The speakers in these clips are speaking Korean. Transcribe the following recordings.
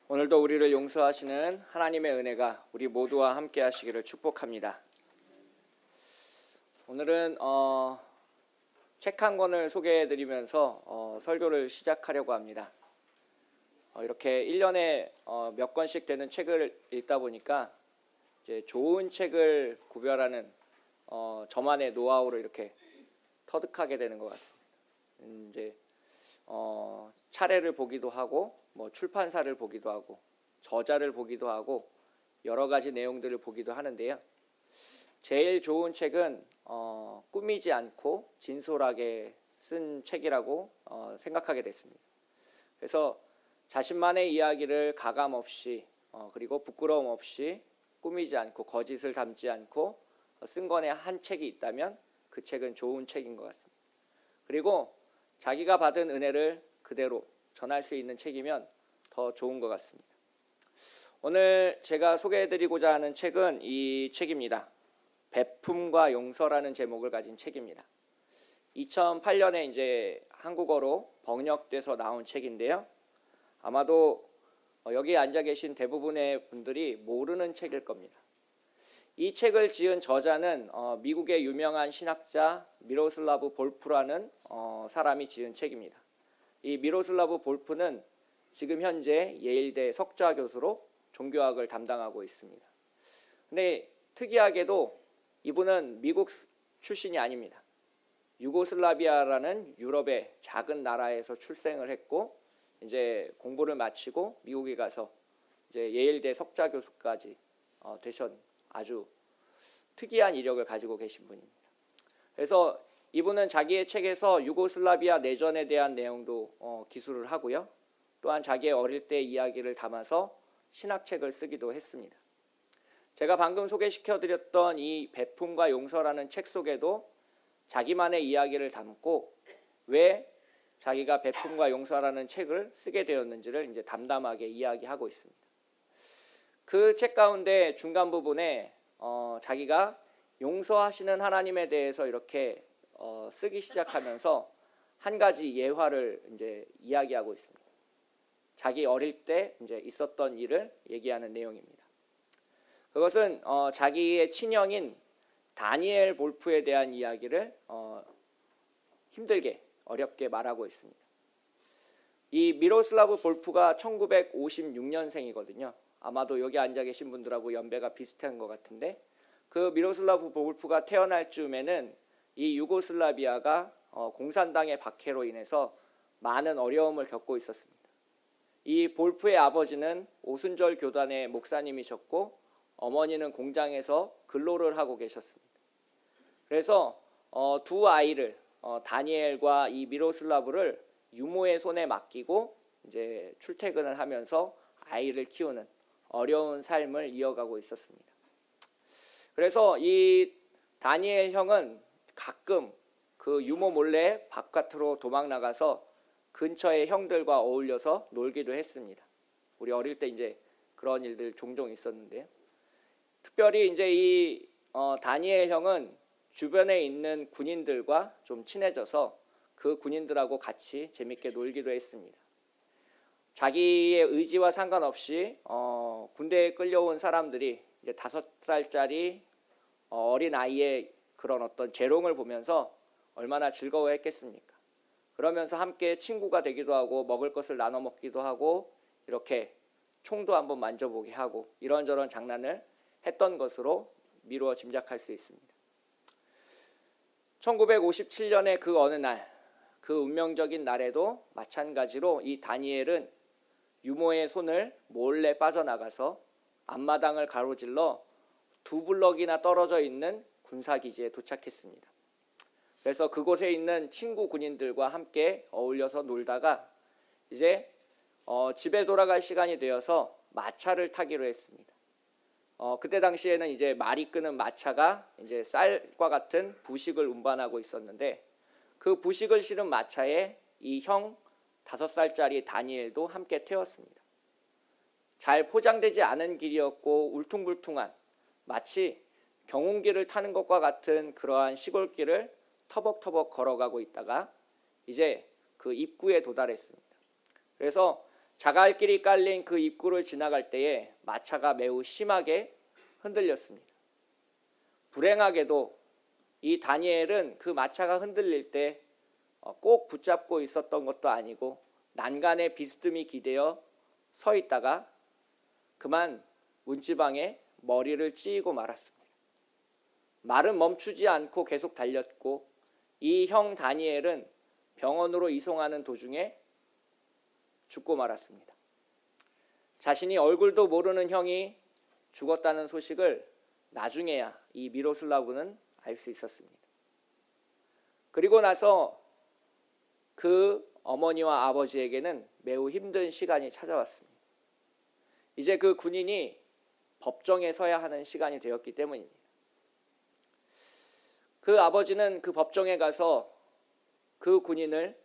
오늘도 우리를 용서하시는 하나님의 은혜가 우리 모두와 함께 하시기를 축복합니다. 오늘은 책 한 권을 소개해 드리면서 설교를 시작하려고 합니다. 이렇게 1년에 몇 권씩 되는 책을 읽다 보니까 이제 좋은 책을 구별하는 저만의 노하우를 이렇게 터득하게 되는 것 같습니다. 이제 차례를 보기도 하고 출판사를 보기도 하고 저자를 보기도 하고 여러 가지 내용들을 보기도 하는데요. 제일 좋은 책은 꾸미지 않고 진솔하게 쓴 책이라고 생각하게 됐습니다. 그래서 자신만의 이야기를 가감 없이 그리고 부끄러움 없이 꾸미지 않고 거짓을 담지 않고 쓴 권에 한 책이 있다면 그 책은 좋은 책인 것 같습니다. 그리고 자기가 받은 은혜를 그대로 전할 수 있는 책이면 더 좋은 것 같습니다. 오늘 제가 소개해드리고자 하는 책은 이 책입니다. 베품과 용서라는 제목을 가진 책입니다. 2008년에 이제 한국어로 번역돼서 나온 책인데요. 아마도 여기 앉아 계신 대부분의 분들이 모르는 책일 겁니다. 이 책을 지은 저자는 미국의 유명한 신학자 미로슬라브 볼프라는 사람이 지은 책입니다. 이 미로슬라브 볼프는 지금 현재 예일대 석좌 교수로 종교학을 담당하고 있습니다. 근데 특이하게도 이분은 미국 출신이 아닙니다. 유고슬라비아라는 유럽의 작은 나라에서 출생을 했고 이제 공부를 마치고 미국에 가서 이제 예일대 석좌 교수까지 되신 아주 특이한 이력을 가지고 계신 분입니다. 그래서 이분은 자기의 책에서 유고슬라비아 내전에 대한 내용도 기술을 하고요. 또한 자기의 어릴 때 이야기를 담아서 신학책을 쓰기도 했습니다. 제가 방금 소개시켜드렸던 이 베품과 용서라는 책 속에도 자기만의 이야기를 담고 왜 자기가 베품과 용서라는 책을 쓰게 되었는지를 이제 담담하게 이야기하고 있습니다. 그 책 가운데 중간 부분에 자기가 용서하시는 하나님에 대해서 이렇게 쓰기 시작하면서 한 가지 예화를 이제 이야기하고 있습니다. 자기 어릴 때 이제 있었던 일을 얘기하는 내용입니다. 그것은 자기의 친형인 다니엘 볼프에 대한 이야기를 힘들게 어렵게 말하고 있습니다. 이 미로슬라브 볼프가 1956년생이거든요. 아마도 여기 앉아 계신 분들하고 연배가 비슷한 것 같은데 그 미로슬라브 볼프가 태어날 즈음에는 이 유고슬라비아가 공산당의 박해로 인해서 많은 어려움을 겪고 있었습니다. 이 볼프의 아버지는 오순절 교단의 목사님이셨고 어머니는 공장에서 근로를 하고 계셨습니다. 그래서 두 아이를 다니엘과 이 미로슬라브를 유모의 손에 맡기고 이제 출퇴근을 하면서 아이를 키우는 어려운 삶을 이어가고 있었습니다. 그래서 이 다니엘 형은 가끔 그 유모 몰래 바깥으로 도망 나가서 근처의 형들과 어울려서 놀기도 했습니다. 우리 어릴 때 이제 그런 일들 종종 있었는데요. 특별히 이제 이 다니엘 형은 주변에 있는 군인들과 좀 친해져서 그 군인들하고 같이 재밌게 놀기도 했습니다. 자기의 의지와 상관없이 군대에 끌려온 사람들이 이제 5살짜리 어린 아이의 그런 어떤 재롱을 보면서 얼마나 즐거워했겠습니까? 그러면서 함께 친구가 되기도 하고 먹을 것을 나눠 먹기도 하고 이렇게 총도 한번 만져보게 하고 이런저런 장난을 했던 것으로 미루어 짐작할 수 있습니다. 1957년의 그 어느 날, 그 운명적인 날에도 마찬가지로 이 다니엘은 유모의 손을 몰래 빠져나가서 앞마당을 가로질러 2블럭이나 떨어져 있는 군사기지에 도착했습니다. 그래서 그곳에 있는 친구 군인들과 함께 어울려서 놀다가 이제 집에 돌아갈 시간이 되어서 마차를 타기로 했습니다. 그때 당시에는 이제 말이 끄는 마차가 이제 쌀과 같은 부식을 운반하고 있었는데 그 부식을 실은 마차에 이 형 5살짜리 다니엘도 함께 태웠습니다. 잘 포장되지 않은 길이었고 울퉁불퉁한 마치 경운기를 타는 것과 같은 그러한 시골길을 터벅터벅 걸어가고 있다가 이제 그 입구에 도달했습니다. 그래서 자갈길이 깔린 그 입구를 지나갈 때에 마차가 매우 심하게 흔들렸습니다. 불행하게도 이 다니엘은 그 마차가 흔들릴 때 꼭 붙잡고 있었던 것도 아니고 난간에 비스듬히 기대어 서 있다가 그만 문지방에 머리를 찧고 말았습니다. 말은 멈추지 않고 계속 달렸고 이 형 다니엘은 병원으로 이송하는 도중에 죽고 말았습니다. 자신이 얼굴도 모르는 형이 죽었다는 소식을 나중에야 이 미로슬라브는 알 수 있었습니다. 그리고 나서 그 어머니와 아버지에게는 매우 힘든 시간이 찾아왔습니다. 이제 그 군인이 법정에 서야 하는 시간이 되었기 때문입니다. 그 아버지는 그 법정에 가서 그 군인을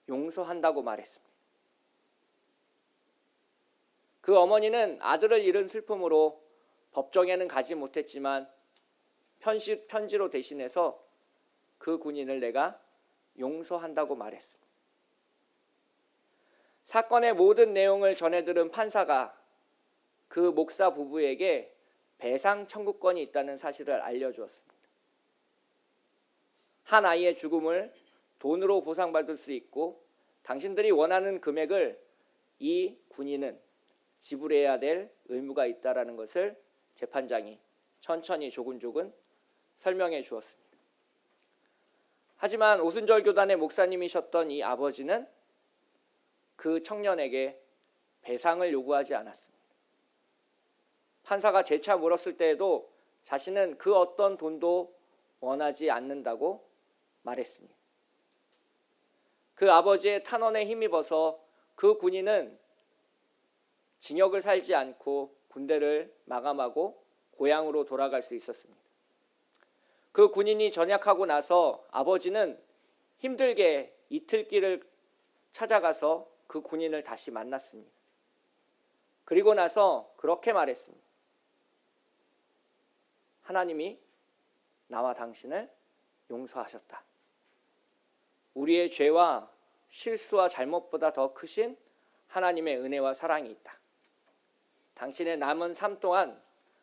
용서한다고 말했습니다. 그 어머니는 아들을 잃은 슬픔으로 법정에는 가지 못했지만 편지로 대신해서 그 군인을 내가 용서한다고 말했습니다. 사건의 모든 내용을 전해 들은 판사가 그 목사 부부에게 배상 청구권이 있다는 사실을 알려주었습니다. 한 아이의 죽음을 돈으로 보상받을 수 있고 당신들이 원하는 금액을 이 군인은 지불해야 될 의무가 있다는 것을 재판장이 천천히 조근조근 설명해 주었습니다. 하지만 오순절 교단의 목사님이셨던 이 아버지는 그 청년에게 배상을 요구하지 않았습니다. 판사가 재차 물었을 때에도 자신은 그 어떤 돈도 원하지 않는다고 말했습니다. 그 아버지의 탄원에 힘입어서 그 군인은 징역을 살지 않고 군대를 마감하고 고향으로 돌아갈 수 있었습니다. 그 군인이 전역하고 나서 아버지는 힘들게 이틀길을 찾아가서 그 군인을 다시 만났습니다. 그리고 나서 그렇게 말했습니다. 하나님이 나와 당신을 용서하셨다. 우리의 죄와 실수와 잘못보다 더 크신 하나님의 은혜와 사랑이 있다. 당신의 남은 삶 동안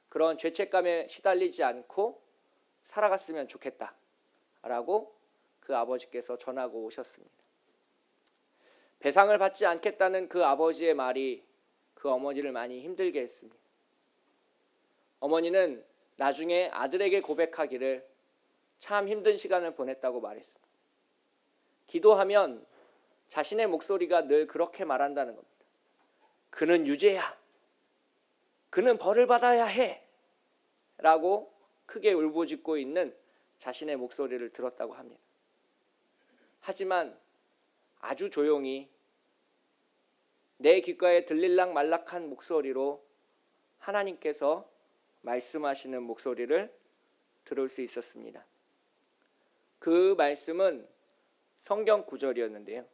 그런 죄책감에 시달리지 않고 살아갔으면 좋겠다 라고 그 아버지께서 전하고 오셨습니다. 배상을 받지 않겠다는 그 아버지의 말이 그 어머니를 많이 힘들게 했습니다. 어머니는 나중에 아들에게 고백하기를 참 힘든 시간을 보냈다고 말했습니다. 기도하면 자신의 목소리가 늘 그렇게 말한다는 겁니다. 그는 유죄야. 그는 벌을 받아야 해. 라고 크게 울부짖고 있는 자신의 목소리를 들었다고 합니다. 하지만 아주 조용히 내 귓가에 들릴락 말락한 목소리로 하나님께서 말씀하시는 목소리를 들을 수 있었습니다. 그 말씀은 성경 구절이었는데요.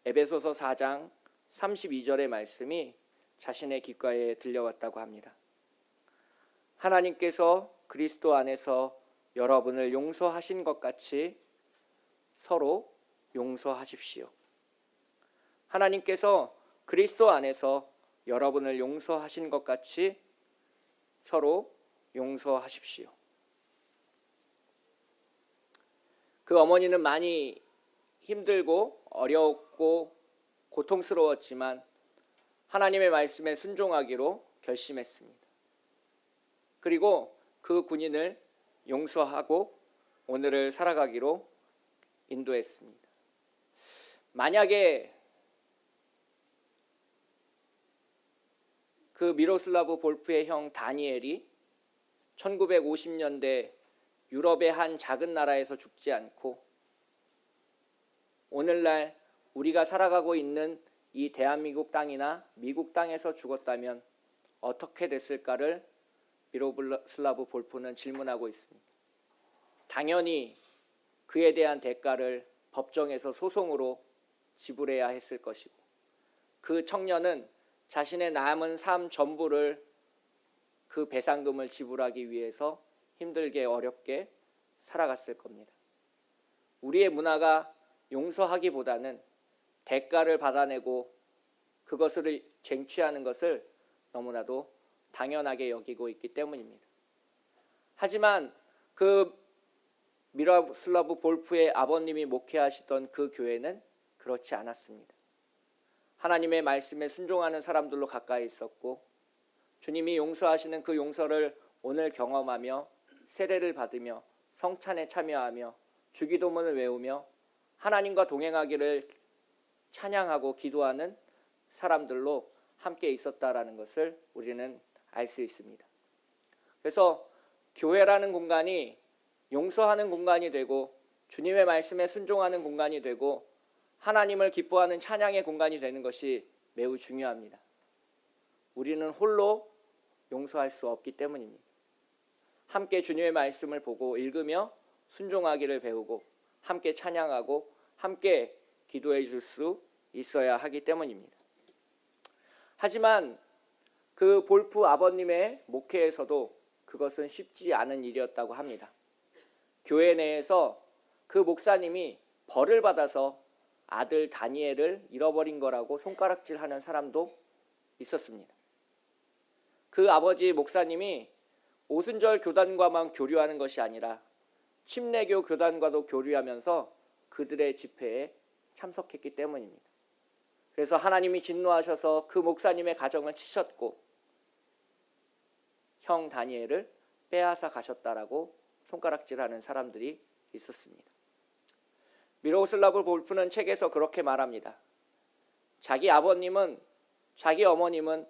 에베소서 4장 32절의 말씀이 자신의 귓가에 들려왔다고 합니다. 하나님께서 그리스도 안에서 여러분을 용서하신 것 같이 서로 용서하십시오. 하나님께서 그리스도 안에서 여러분을 용서하신 것 같이 서로 용서하십시오. 그 어머니는 많이 힘들고 어려웠고 고통스러웠지만 하나님의 말씀에 순종하기로 결심했습니다. 그리고 그 군인을 용서하고 오늘을 살아가기로 인도했습니다. 만약에 그 미로슬라브 볼프의 형 다니엘이 1950년대 유럽의 한 작은 나라에서 죽지 않고 오늘날 우리가 살아가고 있는 이 대한민국 땅이나 미국 땅에서 죽었다면 어떻게 됐을까를 미로슬라브 볼프는 질문하고 있습니다. 당연히 그에 대한 대가를 법정에서 소송으로 지불해야 했을 것이고 그 청년은 자신의 남은 삶 전부를 그 배상금을 지불하기 위해서 힘들게 어렵게 살아갔을 겁니다. 우리의 문화가 용서하기보다는 대가를 받아내고 그것을 쟁취하는 것을 너무나도 당연하게 여기고 있기 때문입니다. 하지만 그 미로슬라브 볼프의 아버님이 목회하시던 그 교회는 그렇지 않았습니다. 하나님의 말씀에 순종하는 사람들로 가까이 있었고 주님이 용서하시는 그 용서를 오늘 경험하며 세례를 받으며 성찬에 참여하며 주기도문을 외우며 하나님과 동행하기를 찬양하고 기도하는 사람들로 함께 있었다라는 것을 우리는 알 수 있습니다. 그래서 교회라는 공간이 용서하는 공간이 되고 주님의 말씀에 순종하는 공간이 되고 하나님을 기뻐하는 찬양의 공간이 되는 것이 매우 중요합니다. 우리는 홀로 용서할 수 없기 때문입니다. 함께 주님의 말씀을 보고 읽으며 순종하기를 배우고 함께 찬양하고 함께 기도해 줄 수 있어야 하기 때문입니다. 하지만 그 볼프 아버님의 목회에서도 그것은 쉽지 않은 일이었다고 합니다. 교회 내에서 그 목사님이 벌을 받아서 아들 다니엘을 잃어버린 거라고 손가락질하는 사람도 있었습니다. 그 아버지 목사님이 오순절 교단과만 교류하는 것이 아니라 침례교 교단과도 교류하면서 그들의 집회에 참석했기 때문입니다. 그래서 하나님이 진노하셔서 그 목사님의 가정을 치셨고 형 다니엘을 빼앗아 가셨다라고 손가락질하는 사람들이 있었습니다. 미로슬라브 볼프는 책에서 그렇게 말합니다. 자기 아버님은, 자기 어머님은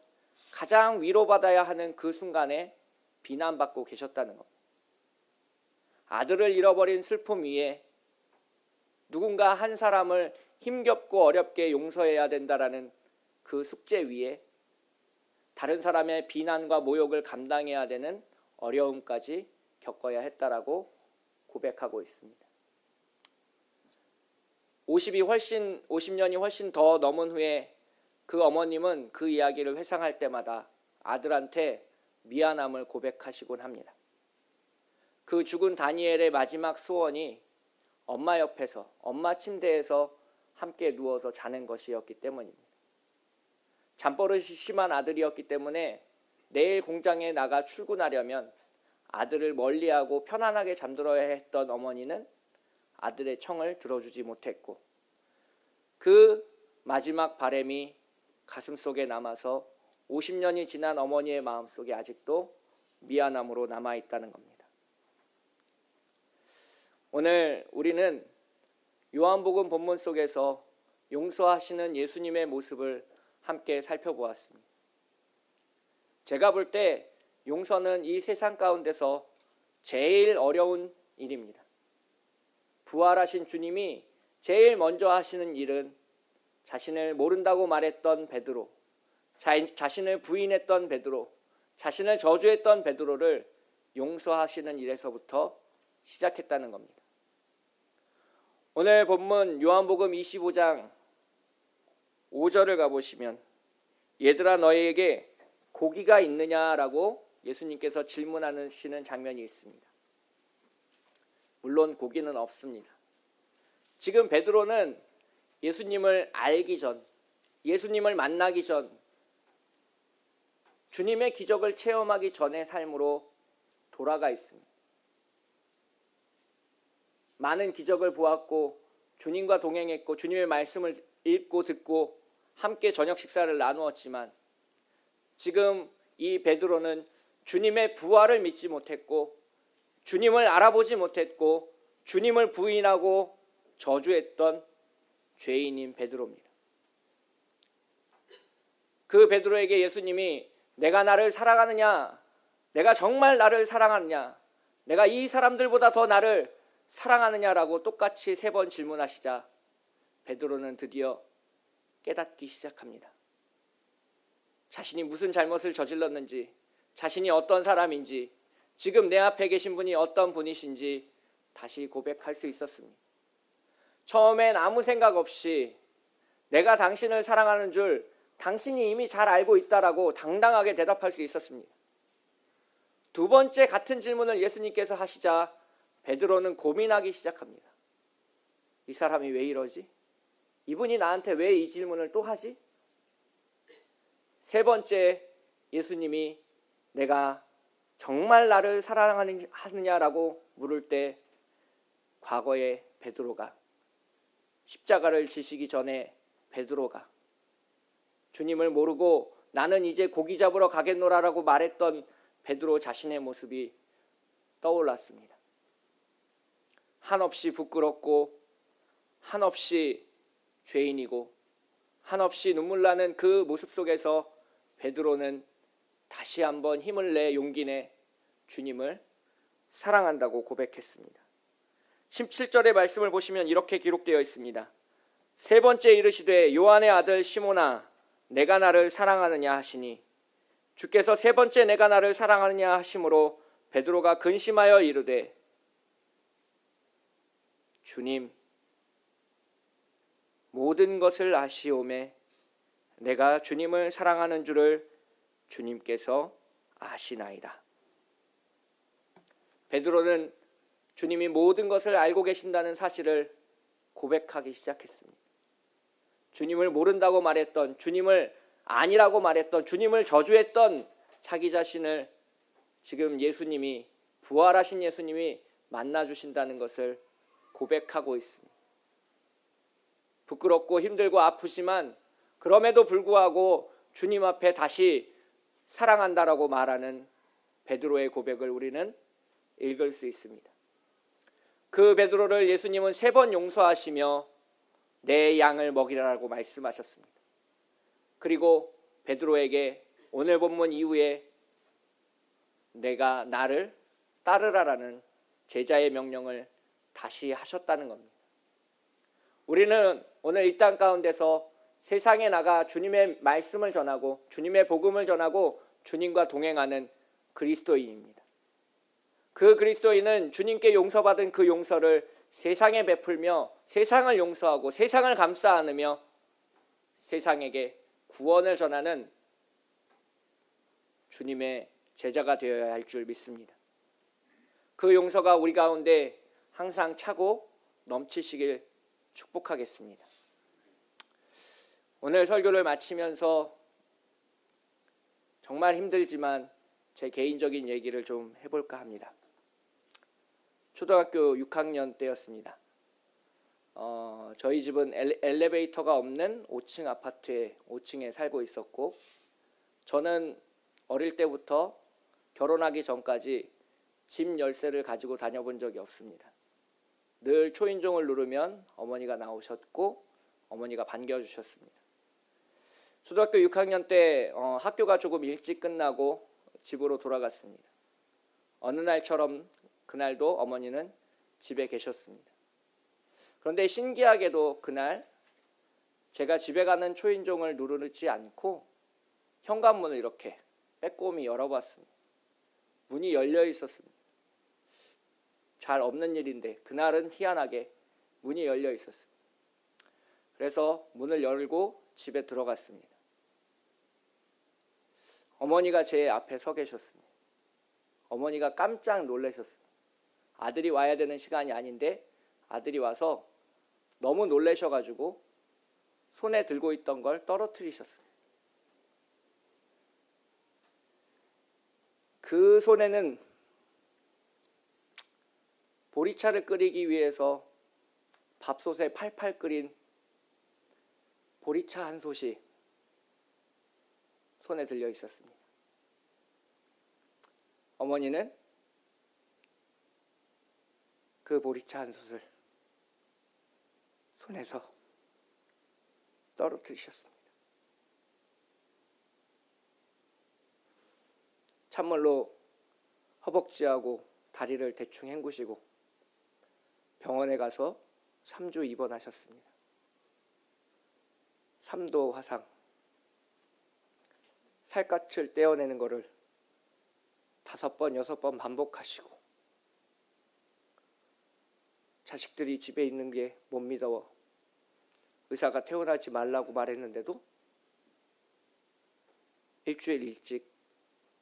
가장 위로받아야 하는 그 순간에 비난받고 계셨다는 겁니다. 아들을 잃어버린 슬픔 위에 누군가 한 사람을 힘겹고 어렵게 용서해야 된다라는 그 숙제 위에 다른 사람의 비난과 모욕을 감당해야 되는 어려움까지 겪어야 했다라고 고백하고 있습니다. 50년이 훨씬 더 넘은 후에 그 어머님은 그 이야기를 회상할 때마다 아들한테 미안함을 고백하시곤 합니다. 그 죽은 다니엘의 마지막 소원이 엄마 옆에서, 엄마 침대에서 함께 누워서 자는 것이었기 때문입니다. 잠버릇이 심한 아들이었기 때문에 내일 공장에 나가 출근하려면 아들을 멀리하고 편안하게 잠들어야 했던 어머니는 아들의 청을 들어주지 못했고 그 마지막 바람이 가슴속에 남아서 50년이 지난 어머니의 마음속에 아직도 미안함으로 남아있다는 겁니다. 오늘 우리는 요한복음 본문 속에서 용서하시는 예수님의 모습을 함께 살펴보았습니다. 제가 볼 때 용서는 이 세상 가운데서 제일 어려운 일입니다. 부활하신 주님이 제일 먼저 하시는 일은 자신을 모른다고 말했던 베드로, 자신을 부인했던 베드로, 자신을 저주했던 베드로를 용서하시는 일에서부터 시작했다는 겁니다. 오늘 본문 요한복음 25장 5절을 가보시면 얘들아 너희에게 고기가 있느냐라고 예수님께서 질문하시는 장면이 있습니다. 물론 고기는 없습니다. 지금 베드로는 예수님을 알기 전, 예수님을 만나기 전, 주님의 기적을 체험하기 전의 삶으로 돌아가 있습니다. 많은 기적을 보았고 주님과 동행했고 주님의 말씀을 읽고 듣고 함께 저녁 식사를 나누었지만 지금 이 베드로는 주님의 부활을 믿지 못했고 주님을 알아보지 못했고 주님을 부인하고 저주했던 죄인인 베드로입니다. 그 베드로에게 예수님이 내가 나를 사랑하느냐, 내가 정말 나를 사랑하느냐, 내가 이 사람들보다 더 나를 사랑하느냐라고 똑같이 3번 질문하시자 베드로는 드디어 깨닫기 시작합니다. 자신이 무슨 잘못을 저질렀는지, 자신이 어떤 사람인지, 지금 내 앞에 계신 분이 어떤 분이신지 다시 고백할 수 있었습니다. 처음엔 아무 생각 없이 내가 당신을 사랑하는 줄 당신이 이미 잘 알고 있다라고 당당하게 대답할 수 있었습니다. 2번째 같은 질문을 예수님께서 하시자 베드로는 고민하기 시작합니다. 이 사람이 왜 이러지? 이분이 나한테 왜 이 질문을 또 하지? 세 번째 예수님이 내가 정말 나를 사랑하느냐라고 물을 때 과거에 베드로가 십자가를 지시기 전에 베드로가 주님을 모르고 나는 이제 고기 잡으러 가겠노라라고 말했던 베드로 자신의 모습이 떠올랐습니다. 한없이 부끄럽고 한없이 죄인이고 한없이 눈물 나는 그 모습 속에서 베드로는 다시 한번 힘을 내 용기 내 주님을 사랑한다고 고백했습니다. 17절의 말씀을 보시면 이렇게 기록되어 있습니다. 세 번째 이르시되 요한의 아들 시몬아 내가 나를 사랑하느냐 하시니 주께서 세 번째 내가 나를 사랑하느냐 하심으로 베드로가 근심하여 이르되 주님 모든 것을 아시오매 내가 주님을 사랑하는 줄을 주님께서 아시나이다. 베드로는 주님이 모든 것을 알고 계신다는 사실을 고백하기 시작했습니다. 주님을 모른다고 말했던, 주님을 아니라고 말했던, 주님을 저주했던 자기 자신을 지금 예수님이, 부활하신 예수님이 만나주신다는 것을 고백하고 있습니다. 부끄럽고 힘들고 아프지만 그럼에도 불구하고 주님 앞에 다시 사랑한다라고 말하는 베드로의 고백을 우리는 읽을 수 있습니다. 그 베드로를 예수님은 3번 용서하시며 내 양을 먹이라고 말씀하셨습니다. 그리고 베드로에게 오늘 본문 이후에 내가 나를 따르라라는 제자의 명령을 다시 하셨다는 겁니다. 우리는 오늘 이 땅 가운데서 세상에 나가 주님의 말씀을 전하고 주님의 복음을 전하고 주님과 동행하는 그리스도인입니다. 그 그리스도인은 주님께 용서받은 그 용서를 세상에 베풀며 세상을 용서하고 세상을 감싸 안으며 세상에게 구원을 전하는 주님의 제자가 되어야 할 줄 믿습니다. 그 용서가 우리 가운데 항상 차고 넘치시길 축복하겠습니다. 오늘 설교를 마치면서 정말 힘들지만 제 개인적인 얘기를 좀 해볼까 합니다. 초등학교 6학년 때였습니다. 저희 집은 엘리베이터가 없는 5층 아파트에 5층에 살고 있었고 저는 어릴 때부터 결혼하기 전까지 집 열쇠를 가지고 다녀본 적이 없습니다. 늘 초인종을 누르면 어머니가 나오셨고 어머니가 반겨주셨습니다. 초등학교 6학년 때 학교가 조금 일찍 끝나고 집으로 돌아갔습니다. 어느 날처럼 그날도 어머니는 집에 계셨습니다. 그런데 신기하게도 그날 제가 집에 가는 초인종을 누르지 않고 현관문을 이렇게 빼꼼히 열어봤습니다. 문이 열려 있었습니다. 잘 없는 일인데 그날은 희한하게 문이 열려 있었습니다. 그래서 문을 열고 집에 들어갔습니다. 어머니가 제 앞에 서 계셨습니다. 어머니가 깜짝 놀라셨습니다. 아들이 와야 되는 시간이 아닌데 아들이 와서 너무 놀라셔가지고 손에 들고 있던 걸 떨어뜨리셨습니다. 그 손에는 보리차를 끓이기 위해서 밥솥에 팔팔 끓인 보리차 한 솥이 손에 들려 있었습니다. 어머니는 그 보리차 한 솥을 손에서 떨어뜨리셨습니다. 찬물로 허벅지하고 다리를 대충 헹구시고 병원에 가서 3주 입원하셨습니다. 3도 화상, 살갗을 떼어내는 것을 5번, 6번 반복하시고 자식들이 집에 있는 게 못 믿어 의사가 퇴원하지 말라고 말했는데도 일주일 일찍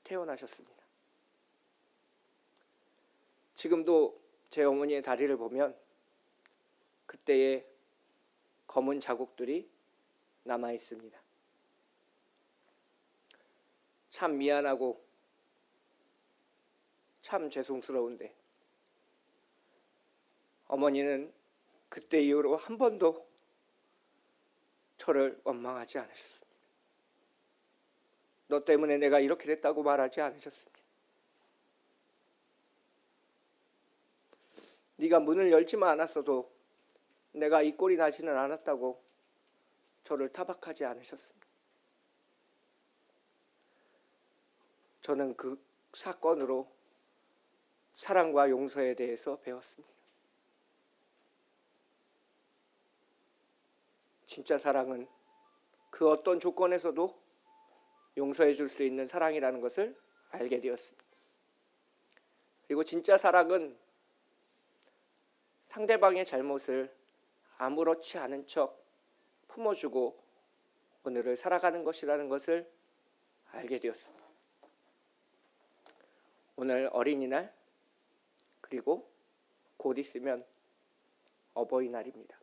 퇴원하셨습니다. 지금도 제 어머니의 다리를 보면 그때의 검은 자국들이 남아 있습니다. 참 미안하고 참 죄송스러운데 어머니는 그때 이후로 한 번도 저를 원망하지 않으셨습니다. 너 때문에 내가 이렇게 됐다고 말하지 않으셨습니다. 네가 문을 열지만 않았어도 내가 이 꼴이 나지는 않았다고 저를 타박하지 않으셨습니다. 저는 그 사건으로 사랑과 용서에 대해서 배웠습니다. 진짜 사랑은 그 어떤 조건에서도 용서해 줄 수 있는 사랑이라는 것을 알게 되었습니다. 그리고 진짜 사랑은 상대방의 잘못을 아무렇지 않은 척 품어주고 오늘을 살아가는 것이라는 것을 알게 되었습니다. 오늘 어린이날 그리고 곧 있으면 어버이날입니다.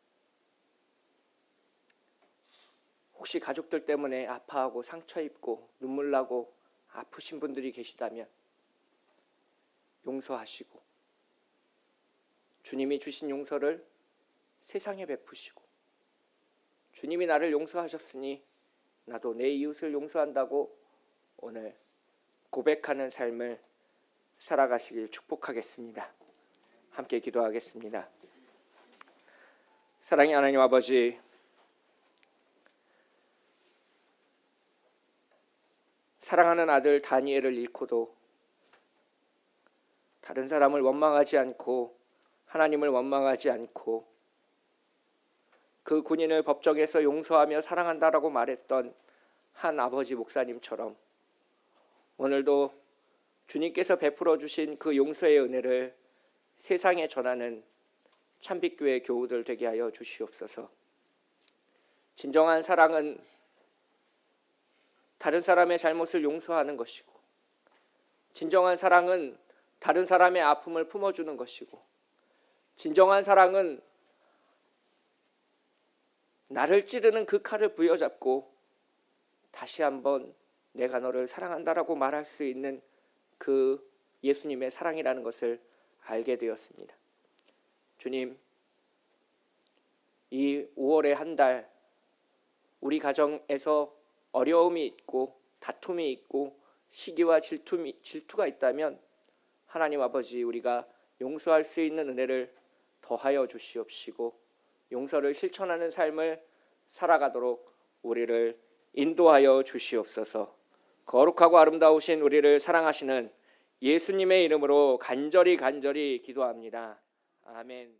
혹시 가족들 때문에 아파하고 상처 입고 눈물 나고 아프신 분들이 계시다면 용서하시고 주님이 주신 용서를 세상에 베푸시고 주님이 나를 용서하셨으니 나도 내 이웃을 용서한다고 오늘 고백하는 삶을 살아가시길 축복하겠습니다. 함께 기도하겠습니다. 사랑의 하나님 아버지, 사랑하는 아들 다니엘을 잃고도 다른 사람을 원망하지 않고 하나님을 원망하지 않고 그 군인을 법정에서 용서하며 사랑한다라고 말했던 한 아버지 목사님처럼 오늘도 주님께서 베풀어 주신 그 용서의 은혜를 세상에 전하는 참빛교회 교우들 되게 하여 주시옵소서. 진정한 사랑은 다른 사람의 잘못을 용서하는 것이고 진정한 사랑은 다른 사람의 아픔을 품어주는 것이고 진정한 사랑은 나를 찌르는 그 칼을 부여잡고 다시 한번 내가 너를 사랑한다라고 말할 수 있는 그 예수님의 사랑이라는 것을 알게 되었습니다. 주님, 이 5월의 한 달 우리 가정에서 어려움이 있고 다툼이 있고 시기와 질투가 있다면 하나님 아버지 우리가 용서할 수 있는 은혜를 더하여 주시옵시고 용서를 실천하는 삶을 살아가도록 우리를 인도하여 주시옵소서. 거룩하고 아름다우신 우리를 사랑하시는 예수님의 이름으로 간절히 기도합니다. 아멘.